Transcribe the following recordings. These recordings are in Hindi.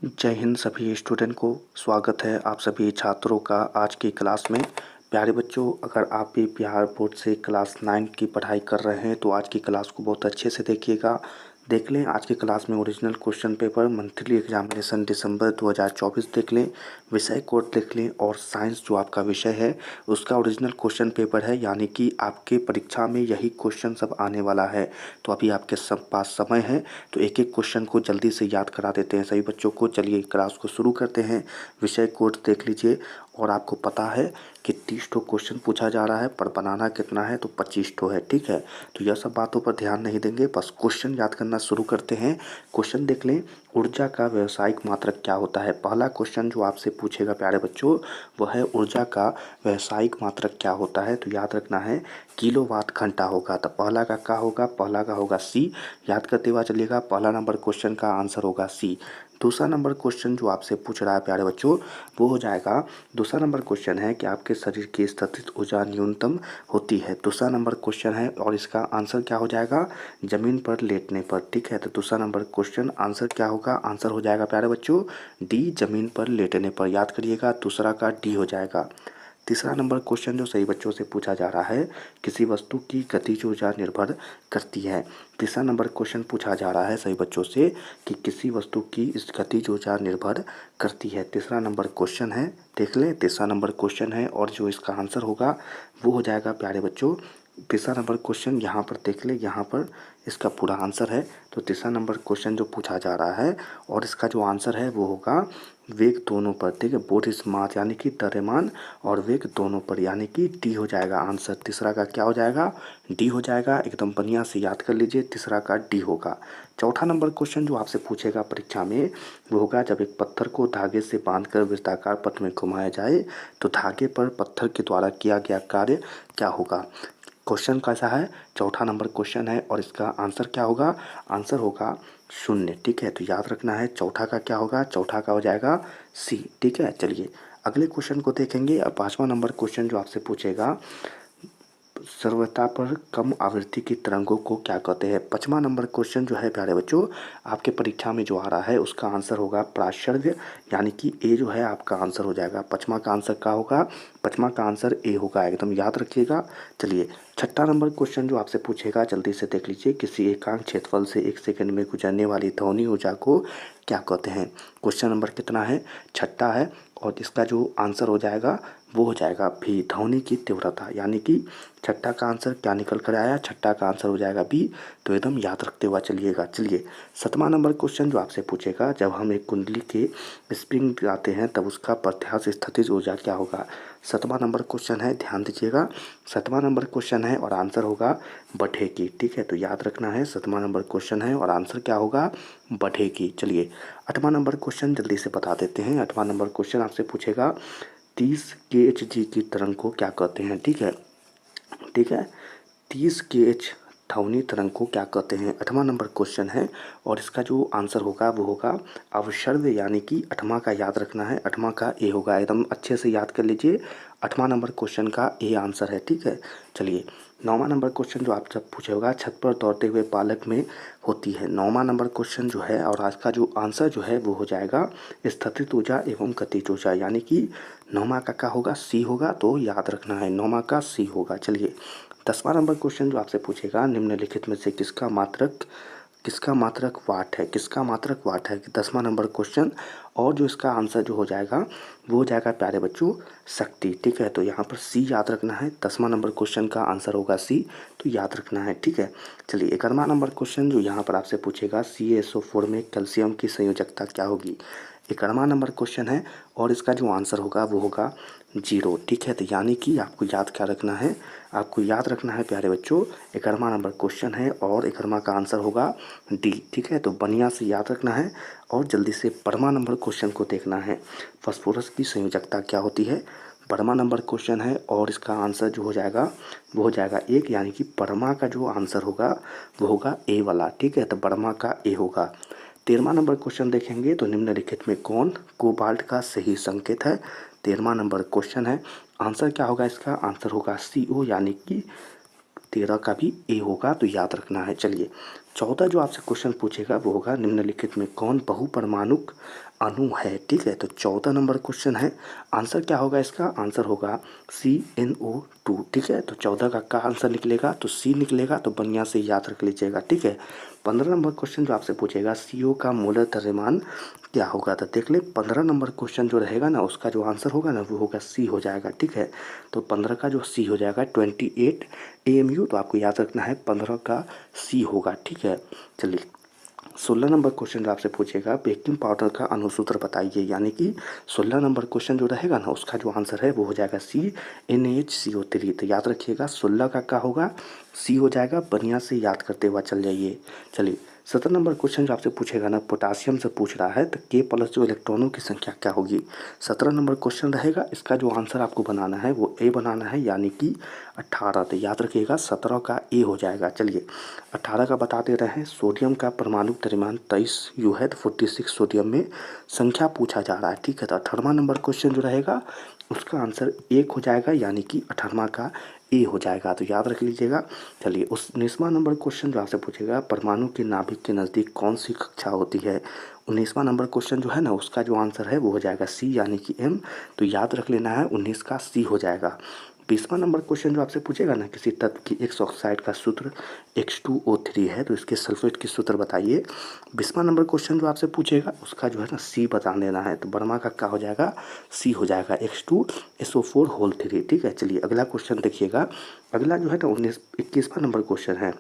जय हिंद सभी स्टूडेंट को स्वागत है आप सभी छात्रों का आज की क्लास में। प्यारे बच्चों, अगर आप भी बिहार बोर्ड से क्लास 9 की पढ़ाई कर रहे हैं तो आज की क्लास को बहुत अच्छे से देखिएगा। देख लें आज की क्लास में original question paper monthly examination December 2024 देख लें, विषय कोड देख लें और साइंस जो आपका विषय है उसका ओरिजिनल क्वेश्चन पेपर है, यानी कि आपके परीक्षा में यही क्वेश्चन सब आने वाला है। तो अभी आपके सब पास समय है तो एक एक क्वेश्चन को जल्दी से याद करा देते हैं सभी बच्चों को। चलिए क्लास को शुरू करते हैं। विषय कोड देख लीजिए और आपको पता है कि 30 ठो क्वेश्चन पूछा जा रहा है, पर बनाना कितना है तो 25 ठो है। ठीक है, तो यह सब बातों पर ध्यान नहीं देंगे, बस क्वेश्चन याद करना शुरू करते हैं। क्वेश्चन देख लें, ऊर्जा का व्यावसायिक मात्रक क्या होता है। पहला क्वेश्चन जो आपसे पूछेगा प्यारे बच्चों वह है ऊर्जा का व्यावसायिक मात्रक क्या होता है। तो याद रखना है किलोवाट घंटा होगा। तो पहला का क्या होगा, पहला का होगा सी। याद करते हुआ चलिएगा, पहला नंबर क्वेश्चन का आंसर होगा सी। दूसरा नंबर क्वेश्चन जो आपसे पूछ रहा है प्यारे बच्चों वो हो जाएगा, दूसरा नंबर क्वेश्चन है कि आपके शरीर की स्थितिज ऊर्जा न्यूनतम होती है। दूसरा नंबर क्वेश्चन है और इसका आंसर क्या हो जाएगा, जमीन पर लेटने पर। ठीक है, तो दूसरा नंबर क्वेश्चन आंसर क्या होगा, आंसर हो जाएगा प्यारे बच्चों डी, जमीन पर लेटने पर। याद करिएगा, दूसरा का डी हो जाएगा। तीसरा नंबर क्वेश्चन जो सही बच्चों से पूछा जा रहा है, किसी वस्तु की गतिज ऊर्जा निर्भर करती है। तीसरा नंबर क्वेश्चन पूछा जा रहा है सही बच्चों से कि किसी वस्तु की इस गतिज ऊर्जा निर्भर करती है। तीसरा नंबर क्वेश्चन है, देख लें तीसरा नंबर क्वेश्चन है और जो इसका आंसर होगा वो हो जाएगा प्यारे बच्चों तीसरा नंबर क्वेश्चन। यहाँ पर देख ले, यहाँ पर इसका पूरा आंसर है। तो तीसरा नंबर क्वेश्चन जो पूछा जा रहा है और इसका जो आंसर है वो होगा वेग दोनों पर। ठीक है, बोथ इस मास यानी कि द्रव्यमान और वेग दोनों पर, यानी कि डी हो जाएगा आंसर। तीसरा का क्या हो जाएगा, डी हो जाएगा। एकदम बढ़िया से याद कर लीजिए, तीसरा का डी होगा। चौथा नंबर क्वेश्चन जो आपसे पूछेगा परीक्षा में वो होगा, जब एक पत्थर को धागे से बांधकर वृत्ताकार पथ में घुमाया जाए तो धागे पर पत्थर के द्वारा किया गया कार्य क्या होगा। क्वेश्चन कैसा है, चौथा नंबर क्वेश्चन है और इसका आंसर क्या होगा, आंसर होगा 0। ठीक है, तो याद रखना है चौथा का क्या होगा, चौथा का हो जाएगा सी। ठीक है, चलिए अगले क्वेश्चन को देखेंगे। अब पाँचवा नंबर क्वेश्चन जो आपसे पूछेगा, सर्वता पर कम आवृत्ति की तरंगों को क्या कहते हैं। पाँचवा नंबर क्वेश्चन जो है प्यारे बच्चों आपके परीक्षा में जो आ रहा है उसका आंसर होगा प्राश्रव्य, यानी कि ए जो है आपका आंसर हो जाएगा। पाँचवा का आंसर क्या होगा, पाँचवा का आंसर ए होगा, एकदम याद रखिएगा। चलिए छठा नंबर क्वेश्चन जो आपसे पूछेगा जल्दी से देख लीजिए, किसी एकांक क्षेत्रफल से 1 सेकंड में गुजरने वाली ध्वनि ऊर्जा को क्या कहते हैं। क्वेश्चन नंबर कितना है, छठा है और इसका जो आंसर हो जाएगा वो हो जाएगा भी, ध्वनि की तीव्रता। यानी कि छठा का आंसर क्या निकल कर आया, छठा का आंसर हो जाएगा बी। तो एकदम याद रखते हुआ चलिएगा। चलिए सातवां नंबर क्वेश्चन जो आपसे पूछेगा, जब हम एक कुंडली के स्प्रिंग गिराते हैं तब उसका प्रत्यास्थ स्थितिज ऊर्जा क्या होगा। सातवां नंबर क्वेश्चन है, ध्यान दीजिएगा, सातवां नंबर क्वेश्चन है और आंसर होगा बढ़ेगी। ठीक है, तो याद रखना है सातवां नंबर क्वेश्चन है और आंसर क्या होगा, बढ़ेगी। चलिए आठवां नंबर क्वेश्चन जल्दी से बता देते हैं। आठवां नंबर क्वेश्चन आपसे पूछेगा 30 kHz की तरंग को क्या कहते हैं। ठीक है, ठीक है, 30 kHz ध्वनि तरंग को क्या कहते हैं, आठवां नंबर क्वेश्चन है और इसका जो आंसर होगा वो होगा अवसर्व, यानी कि आठवां का याद रखना है, आठवां का ए होगा। एकदम अच्छे से याद कर लीजिए, आठवां नंबर क्वेश्चन का ए आंसर है। ठीक है, चलिए नौवां नंबर क्वेश्चन जो आप जब पूछे होगा, छत पर दौड़ते हुए बालक में होती है। नौवां नंबर क्वेश्चन जो है और आज का जो आंसर जो है वो हो जाएगा स्थितिज ऊर्जा एवं गतिज ऊर्जा, यानी कि नौवां का क्या होगा, सी होगा। तो याद रखना है नौवां का सी होगा। चलिए 10वां नंबर क्वेश्चन जो आपसे पूछेगा, निम्नलिखित में से किसका मात्रक वाट है, किसका मात्रक वाट है। 10वां नंबर क्वेश्चन और जो इसका आंसर जो हो जाएगा वो हो जाएगा प्यारे बच्चों शक्ति। ठीक है, तो यहाँ पर सी याद रखना है, 10वां नंबर क्वेश्चन का आंसर होगा सी, तो याद रखना है। ठीक है, चलिए 11वां नंबर क्वेश्चन जो यहाँ पर आपसे पूछेगा, CaSO4 में कैल्शियम की संयोजकता क्या होगी। 11वां नंबर क्वेश्चन है और इसका जो आंसर होगा वो होगा 0। ठीक है, तो यानी कि आपको याद क्या रखना है, आपको याद रखना है प्यारे बच्चों 11वां नंबर क्वेश्चन है और 11वां का आंसर होगा डी। ठीक है, तो बढ़िया से याद रखना है और जल्दी से 12वां नंबर क्वेश्चन को देखना है, फास्फोरस की संयोजकता क्या होती है। 12वां नंबर क्वेश्चन है और इसका आंसर जो हो जाएगा वो हो जाएगा 1, यानी कि 12वां का जो आंसर होगा वो होगा ए वाला। ठीक है, तो 12वां का ए होगा। 13वां नंबर क्वेश्चन देखेंगे तो निम्नलिखित में कौन कोबाल्ट का सही संकेत है। 13वां नंबर क्वेश्चन है, आंसर क्या होगा इसका, आंसर होगा CO, यानी कि 13 का भी ए होगा, तो याद रखना है। चलिए 14 जो आपसे क्वेश्चन पूछेगा वो होगा निम्नलिखित में कौन बहुपरमाणुक अणु है। ठीक है, तो 14 नंबर क्वेश्चन है। आंसर क्या होगा इसका? आंसर होगा CnO2। ठीक है, तो 14 का आंसर निकलेगा तो सी निकलेगा, तो बढ़िया से याद रख लीजिएगा। ठीक है, 15 नंबर क्वेश्चन जो आपसे पूछेगा CO का मोलर द्रव्यमान क्या होगा, तो देख ले 15 नंबर क्वेश्चन जो रहेगा ना उसका जो आंसर होगा ना वो होगा सी हो जाएगा। ठीक है, तो 15 का जो सी हो जाएगा 28 AMU, तो आपको याद रखना है 15 का सी होगा। ठीक है, चलिए 16 नंबर क्वेश्चन जो आपसे पूछेगा बेकिंग पाउडर का अनुसूत्र बताइए, यानी कि 16 नंबर क्वेश्चन जो रहेगा ना उसका जो आंसर है वो हो जाएगा CnHCO3। तो याद रखिएगा 16 का क्या होगा? सी हो जाएगा, बढ़िया से याद करते हुआ चल जाइए। चलिए 17 नंबर क्वेश्चन जो आपसे पूछेगा ना पोटासियम से पूछ रहा है, तो K+ जो इलेक्ट्रॉनों की संख्या क्या होगी। 17 नंबर क्वेश्चन रहेगा, इसका जो आंसर आपको बनाना है वो ए बनाना है, यानी कि 18। तो याद रखिएगा 17 का ए हो जाएगा। चलिए 18 का बता दे रहे हैं। सोडियम का परमाणु द्रव्यमान 23U है, तो 46 सोडियम में संख्या पूछा जा रहा है। ठीक है, तो 18वां नंबर क्वेश्चन जो रहेगा उसका आंसर 1 हो जाएगा, यानी कि 18वां का ए हो जाएगा, तो याद रख लीजिएगा। चलिए 19वां नंबर क्वेश्चन जो आपसे पूछेगा परमाणु के नाभिक के नज़दीक कौन सी कक्षा होती है। 19वां नंबर क्वेश्चन जो है ना उसका जो आंसर है वो हो जाएगा सी, यानी कि M। तो याद रख लेना है 19 का सी हो जाएगा। 20वां नंबर क्वेश्चन जो आपसे पूछेगा ना किसी तत्व की X ऑक्साइड का सूत्र H2O3 है, तो इसके सल्फेट की सूत्र बताइए। 20वां नंबर क्वेश्चन जो आपसे पूछेगा उसका जो है ना सी बता देना है, तो बर्मा का क्या हो जाएगा? सी हो जाएगा H2SO4 होल 3। ठीक है, चलिए अगला क्वेश्चन देखिएगा। अगला जो है ना 21वां नंबर क्वेश्चन है,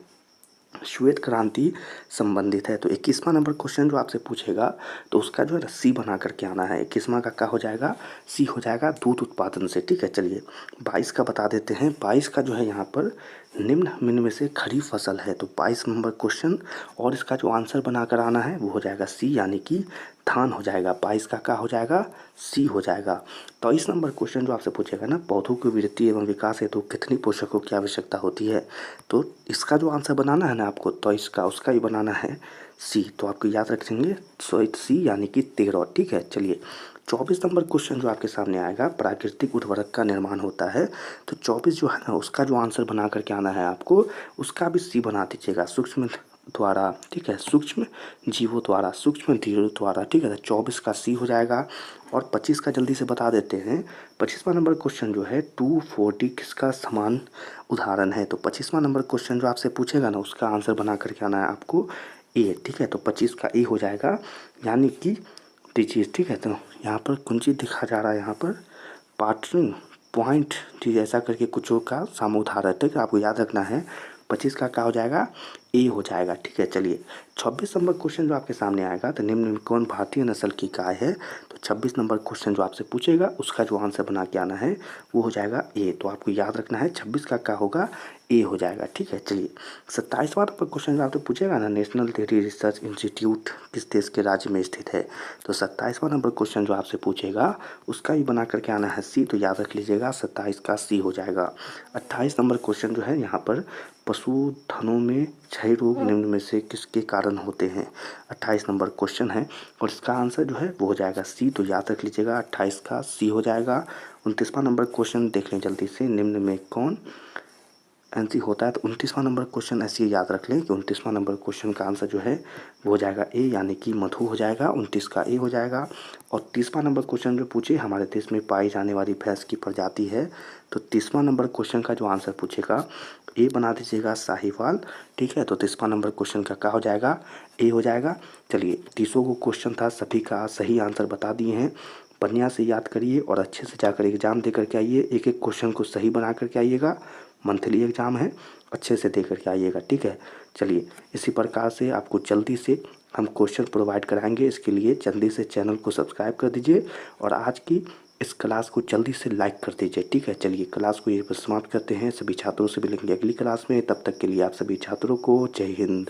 श्वेत क्रांति संबंधित है। तो 21वां नंबर क्वेश्चन जो आपसे पूछेगा तो उसका जो है ना सी बना करके आना है। 21वां का क्या हो जाएगा? सी हो जाएगा दूध उत्पादन से। ठीक है, चलिए 22 का बता देते हैं। 22 का जो है यहाँ पर निम्न में से खरीफ फसल है, तो 22 नंबर क्वेश्चन और इसका जो आंसर बनाकर आना है वो हो जाएगा सी, यानी कि धान हो जाएगा। 22 का क्या हो जाएगा? सी हो जाएगा। 23 नंबर क्वेश्चन जो आपसे पूछेगा ना पौधों की वृद्धि एवं विकास हेतु कितनी पोषकों की आवश्यकता होती है, तो इसका जो आंसर बनाना है ना आपको 23 का उसका ही बनाना है सी, तो आपको याद रखेंगे सी, यानी कि 13। ठीक है, चलिए 24 नंबर क्वेश्चन जो आपके सामने आएगा प्राकृतिक उर्वरक का निर्माण होता है, तो 24 जो है ना उसका जो आंसर बना करके आना है आपको, उसका भी सी बना दीजिएगा सूक्ष्म द्वारा। ठीक है, सूक्ष्म जीवों द्वारा, सूक्ष्म जीवों द्वारा। ठीक है, तो 24 का सी हो जाएगा। और 25 का जल्दी से बता देते हैं। 25वां नंबर क्वेश्चन जो है 240 किसका समान उदाहरण है, तो 25वां नंबर क्वेश्चन जो आपसे पूछेगा ना उसका आंसर बना करके आना है आपको ए। ठीक है, तो 25 का ए हो जाएगा, यानी कि दीजिए। ठीक है, तो यहाँ पर कुंजी दिखा जा रहा है, यहाँ पर पार्टनर पॉइंट ठीक ऐसा करके कुछ का सामूधार है। ठीक है, आपको याद रखना है 25 का क्या हो जाएगा? ए हो जाएगा। ठीक है, चलिए 26 नंबर क्वेश्चन जो आपके सामने आएगा, तो निम्न में कौन भारतीय नस्ल की गाय है, तो 26 नंबर क्वेश्चन जो आपसे पूछेगा उसका जो आंसर बना के आना है वो हो जाएगा ए, तो आपको याद रखना है 26 का क्या होगा? ए हो जाएगा। ठीक है, चलिए 27वां नंबर क्वेश्चन जो आपसे पूछेगा ना नेशनल डेयरी रिसर्च इंस्टीट्यूट किस देश के राज्य में स्थित है, तो 27वां नंबर क्वेश्चन जो आपसे पूछेगा उसका ही बना करके आना है सी, तो याद रख लीजिएगा 27 का सी हो जाएगा। 28 नंबर क्वेश्चन जो है यहाँ पर पशुधनों में क्षय रोग निम्न में से किसके कारण होते हैं, 28 नंबर क्वेश्चन है और इसका आंसर जो है वो हो जाएगा सी, तो याद रख लीजिएगा 28 का सी हो जाएगा। 29वां नंबर क्वेश्चन देख लें जल्दी से, निम्न में कौन एनसी होता है, तो 29वां नंबर क्वेश्चन ऐसे ही याद रख लें कि 29वां नंबर क्वेश्चन का आंसर जो है वो हो जाएगा ए, यानी कि मधु हो जाएगा। 29 का ए हो जाएगा। और 30वां नंबर क्वेश्चन जो पूछे हमारे देश में पाई जाने वाली भैंस की प्रजाति है, तो 30वां नंबर क्वेश्चन का जो आंसर पूछेगा ए बना दीजिएगा साहिवाल। ठीक है, तो 30वां नंबर क्वेश्चन का क्या हो जाएगा? ए हो जाएगा। चलिए 30 को क्वेश्चन था, सभी का सही आंसर बता दिए हैं। बढ़िया से याद करिए और अच्छे से जाकर एग्ज़ाम दे करके आइए। एक एक क्वेश्चन को सही बना करके आइएगा, मंथली एग्ज़ाम है, अच्छे से दे करके आइएगा। ठीक है, चलिए इसी प्रकार से आपको जल्दी से हम क्वेश्चन प्रोवाइड कराएंगे, इसके लिए जल्दी से चैनल को सब्सक्राइब कर दीजिए और आज की इस क्लास को जल्दी से लाइक कर दीजिए। ठीक है, चलिए क्लास को यहीं पर समाप्त करते हैं। सभी छात्रों से मिलेंगे अगली क्लास में, तब तक के लिए आप सभी छात्रों को जय हिंद।